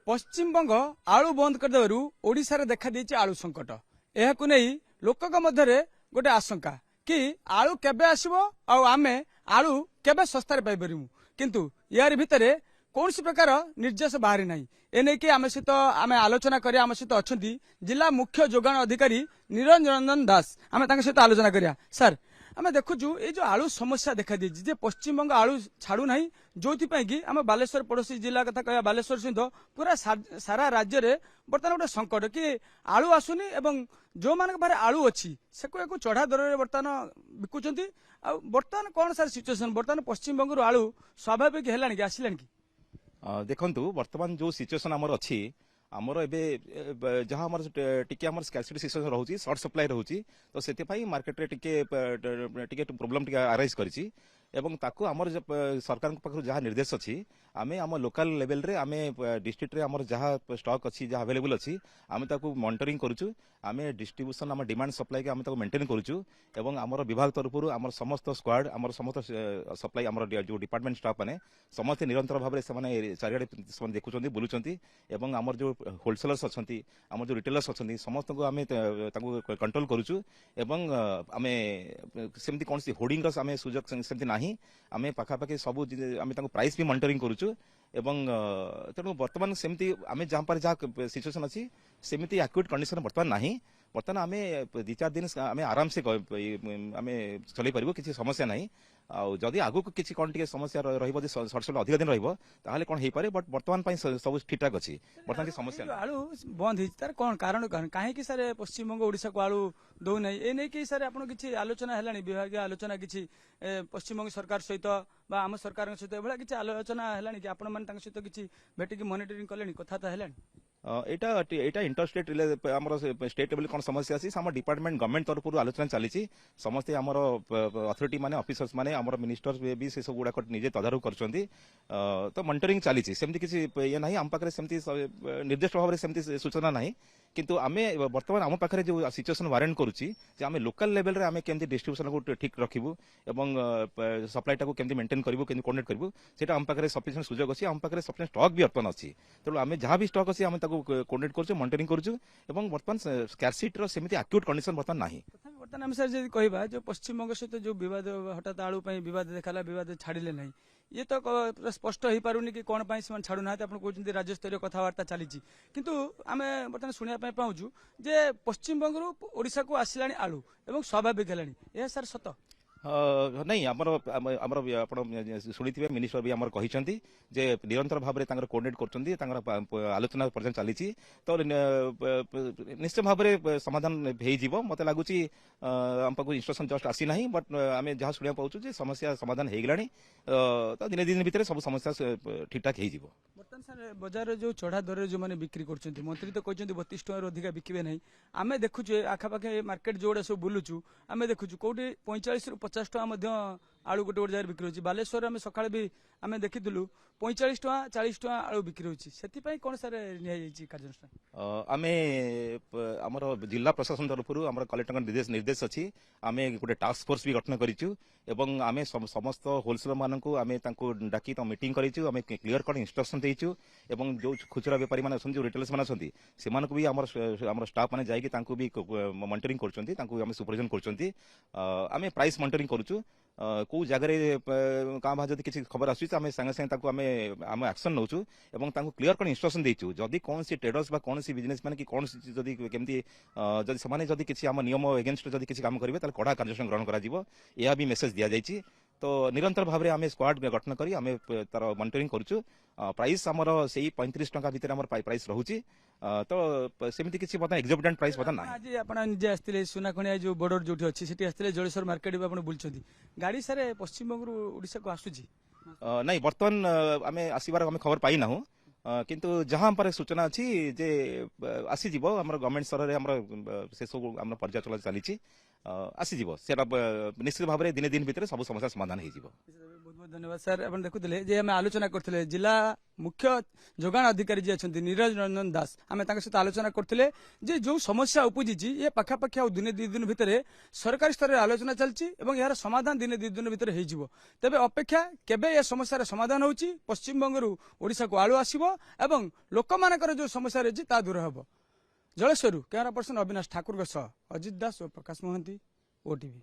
पश्चिमबंग आलू बंद करदेवु ओडिशा रे देखा देछि आलू संकट। एहाकु नै लोकक मध्यरे गोटे आशंका कि आलू केबे आसीबो आ आमे आलू केबे सस्तारे पाई परिमु, किंतु यार भितरे कौन प्रकार निर्देश बाहरी ना। एने कि आम सहित आम आलोचना करिया। आम सहित अच्छी जिला मुख्य जोगाण अधिकारी निरंजन दास, आम सहित आलोचना करिया। सर, आम देखुचु ये जो आलू समस्या देखा दी जे पश्चिमबंग आलू छाड़ू ना, जो कि आम बालेश्वर पड़ोशी जिला कथा कह बालेश्वर सहित पूरा सारा राज्य में बर्तमान गोटे संकट कि आलू आसुनी एवं जो मान पारे आलू अच्छी से चढ़ा दर में बर्तमान बिकुंट। बर्तमान कौन सर सिचुएसन बर्तमान पश्चिमबंग आलू स्वाभाविक है कि आसला कि देखंतु वर्तमान जो सिचुएशन आमर अच्छी आमर एबे जहाँ आमर टिके आमर स्कैरसिटी सिचुएशन रहउची, शॉर्ट सप्लाई रहउची, तो सेते पई मार्केट रे टिके प्रॉब्लम टिके अराइज करिछि। एवं ताकू आमर सरकार पाखरु जहाँ निर्देश अच्छी आमे आम लोकल लेवल रे आमे डिस्ट्रिक्ट रे आमर जहाँ स्टॉक अच्छी जहाँ अवेलेबल अच्छी आमे ताकू मॉनिटरिंग करूछु। आमे डिस्ट्रीब्यूशन आम डिमांड सप्लाई के आमे ताकू मेंटेन करूछु। एवं आमर विभाग तरफरु आमर समस्त स्क्वाड आमर समस्त सप्लाई आमर जो डिपार्टमेंट स्टाफ माने समस्त निरंतर भाव में चारिआडे देखुचंती बुलुचंती। एवं आमर जो होलसेलर्स अच्छी आमर जो रिटेलर्स अच्छी समस्त को आमे ताकू कंट्रोल करूछु। एवं आमे सेमती कौन सी होर्डिंग रस आमे सुजोग सेमती नाही। आमे पाखापाखि सब आमे ताकू प्राइस भी मॉनिटरिंग करूछु। एवं तेणु बर्तमान सेमती आमे जहाँ पर जहाँ सिचुएशन अच्छी सेमती एक्यूट कंडीशन बर्तमान नाही। बर्तमान आमे 2-4 दिन आमे आराम से आमे चलै परिबो, किसी समस्या नाही। जदि आगु को किसी कौन टिके समस्या रहिबो जे सरसल अधिक दिन रहिबो ताहाले कोन हेइ पारे, बट वर्तमान पई सब ठीक ठाक अछि। वर्तमान समस्या आलू बंद हिच तार कोन कारण काहे कि सर पश्चिमबंग ओडिसा को आलू दौ नै ए नै कि सर आपण किछि आलोचना हेलानी विभागीय आलोचना किछि पश्चिमबंग सरकार सहित बा आम सरकार सहित एभला किछि आलोचना हेलानी कि आपण मन तांग सहित किछि भेटिक मॉनिटरिंग कलेनी कथा त हेलानी एटा इंटरस्टेट स्टेट लेवल कौन समस्या अच्छी आम डिपार्टमेंट गवर्नमेंट तरफ आलोचना चली समस्ते आमर अथॉरिटी माने ऑफिसर्स माने आमर मिनिस्टर्स भी से सब गुड़ाक निजे तदारख करछंती। तो मॉनिटरिंग चली सेमती किसी ये ना आम पाखे सेमती निर्दिष्ट भाव में सेमती सूचना ना, किंतु आमे वर्तमान आम पाखे जो सिचुएशन वारेंट करुच्ची आम लोकल लेवल रे आमे केमती डिस्ट्रीब्यूशन को ठीक रखिबु एवं सप्लाई टाको केमती मेंटेन करिवु केमती कोऑर्डिनेट करिवु सेटा आम पाखे सफिशिएंट सुजोग अछि। आम पाखे सफिशिएंट स्टॉक भी वर्तमान अछि। तेणु आमे जहाँ भी स्टॉक अछि आमे ताको कोऑर्डिनेट करछु, मॉनिटरिंग करछु। एवं वर्तमान स्कैरसिटी रो सेमती एक्यूट कंडीशन वर्तमान नाही। बर्तमान आम सर जदि कहबा जो पश्चिमबंग सहित जो विवाद हठात आलू पई विवाद देखाला विवाद छाड़िले नहीं, ये तो स्पष्ट हो पारुनी कि कौन पाई से छाड़ू ना। आपण कहउछन्ती राज्य स्तरीय कथावार्ता चली, किंतु आमे बर्तमान सुनिया पई पाउछु जे पश्चिमबंग रु ओडिसा को आसिलानी आलू एवं स्वाभाविक हेलानी, ए सर सत नहीं आमर शुणी मिनिस्टर भी आमर कहिसंती जे निरंतर भाव में कोऑर्डिनेट करछंती आलोचना पर्यटन चली। तो निश्चय भाव में समाधान हो जीवो मते लागुची। हमको इंस्ट्रक्शन जस्ट आसी नाही, बट आमे जहाँ शुणा पाउछु जे समस्या समाधान हो गलानी। तो दिन दिन भितर सब समस्या ठीक ठाक हो जीवो। बर्तमान सर बाजार जो चढ़ा दर जो माने बिक्री करछंती मंत्री तो कहछंती 32 टका रो अधिक बिकिबे नहीं। आमे देखुछु आखापाखे मार्केट जोड़ा सब बुलुछु आमे देखुछु कोठी 45 ରୁ 50 टका मध्य आलू गोटे गोटे जगह बिक्री होची। बालेश्वर आमे सकाळे भी आमे देखिदलु 45 टका 40 टका आलू बिक्री होची। सेति पई कोन सर निया जायछि कार्यानुष्ठान आमे हमर जिला प्रशासन तरफरु हमर कलेक्टर निर्देश अछि। आमे गोटे टास्क फोर्स भी गठन करिछु एवं आमे समस्त होलसेलर मानकु आमे तांको डाकी त मीटिंग करिछु। आमे क्लियर कट इंस्ट्रक्शन देइछु एवं जो खुचरा व्यापारी माने अछन जो रिटेलर्स माने अछंती सेमानकु भी हमर स्टाफ माने जाई कि तांको भी मॉनिटरिंग करछंती, तांको आमे सुपरविजन करछंती। आमे प्राइस मॉनिटरिंग करूछु। को जगह क्या जब किसी खबर आसुची आम संगे संगे ताको आम एक्शन नौचु एवं तांको क्लियर कट इंस्ट्रक्शन देइछु। जदि कौन सी ट्रेडर्स बा कौन सी बिजनेस मैन कि कौन सी जदि केमती जदि समाने जदि किसी आम नियम एगेंस्ट जदि किसी काम करिवे ताले कड़ा कार्यानुष्ठान ग्रहण करा जिवो, यह भी मेसेज दिया जाइछि। तो निरंतर भाव में आम स्क्वाड गठन करी आम तार मॉनिटरिंग करूछु। प्राइस आमर से 35 टका भितर आमर प्राइस रहउची। तो सेमती किसी बता एक्सोर्बिटेंट प्राइस बता ना। आज आपण निजे आस्तिले सुनाखणिया जो बॉर्डर जोठी अछि सेठी आस्तिले जलेश्वर मार्केट भी आपण बुलछंती गाड़ी सारे पश्चिमबंग रु ओडिसा को आसुची नहीं। बर्तमान आमे आसीबार आमे खबर पाई ना, किंतु जहां पर सूचना अच्छी जे आसी जीवो हमर गवर्नमेंट स्तर रे हमर से सब हमर पर्याचलन चली। ଆସିଯିବ ସେଟା ନିଶ୍ଚିତ ଭାବରେ ଦିନେ ଦିନ ଭିତରେ ସବୁ ସମସ୍ୟା ସମାଧାନ ହେଇଯିବ। ବହୁତ ବହୁତ ଧନ୍ୟବାଦ ସାର୍। ଆପଣ ଦେଖୁଥିଲେ ଯେ ଆମେ ଆଲୋଚନା କରୁଥିଲେ ଜିଲ୍ଲା ମୁଖ୍ୟ ଯୋଗାଣ ଅଧିକାରୀ ଯିଏ ଅଛନ୍ତି ନିରଜ ରଞ୍ଜନ ଦାସ, ଆମେ ତାଙ୍କ ସହିତ ଆଲୋଚନା କରୁଥିଲେ ଯେ ଯୋଉ ସମସ୍ୟା ଉପୁଜିଛି ଏ ପାଖାପାଖି ଆଉ ଦିନେ 2 ଦିନ ଭିତରେ ସରକାରୀ ସ୍ତରରେ ଆଲୋଚନା ଚାଲିଛି ଏବଂ ଏହାର ସମାଧାନ ଦିନେ 2 ଦିନ ଭିତରେ ହେଇଯିବ। ତେବେ ଅପେକ୍ଷା କେବେ ଏ ସମସ୍ୟାର ସମାଧାନ ହେଉଛି, ପଶ୍ଚିମବଙ୍ଗରୁ ଓଡ଼ିଶାକୁ ଆଳୁ ଆସିବ ଏବଂ ଲୋକମାନଙ୍କର ଯୋଉ ସମସ୍ୟା ରହିଛି ତା ଦୂର ହେବ। ଜଳେଶ୍ୱରରୁ କ୍ୟାମେରା ପର୍ସନ ଅବିନାଶ ଠାକୁରଙ୍କ ସହ ଅଜିତ ଦାସ ଓ ପ୍ରକାଶ ମହାନ୍ତି, ଓଟିଭି।